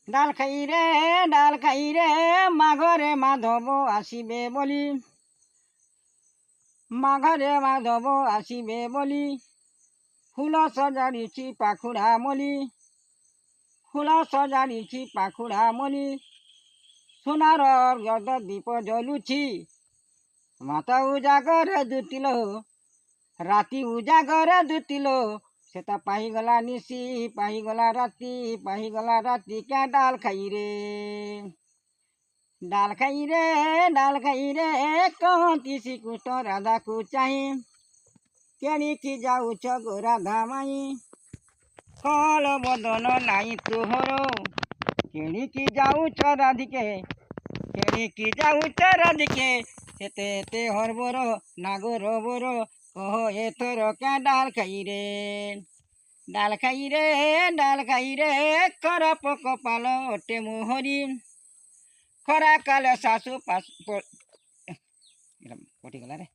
ডাল খাই রে মাঘরে মাধব আসিবে বলি, মাঘরে মাধব আসিবে বলি, ফুল সজাড়িছি পাখুড়া মলি, ফুল সজাড়িছি পাখুড়া মলি, সোনার যদ দীপ জ্বলুছি, মাতা উজাগরে দুতিল, রাতি উজাগরে দুতিল, সেটা পাহিগলা নিশি পাহিগলা রাতি কে ডাল খাই রে, ডাল খাই রে কহନ୍ତି ଶ୍ରୀକୃଷ୍ଣ ରାଧାକୁ ଚାହିଁ, କେଣିକି ଯାଉଛ ଗୋ ରାଧା ମାଇଁ, କଳ ବଦନ ନାଇଁ ତୁହର, କେଣିକି ଯାଉଛ ରାଧିକେ, କେଣିକି ଯାଉଛ ରାଧିକେ, ଏତେ ଏତେ ହରବର ନାଗର ବର, କହ ଏଥର କେ ডাল ଖାଇ ରେ ଖରାପ କପାଳ ଅଟେ ମୋହରି, ଖରା କାଲେ ଶାଶୁ ପଟିଗଲା ରେ।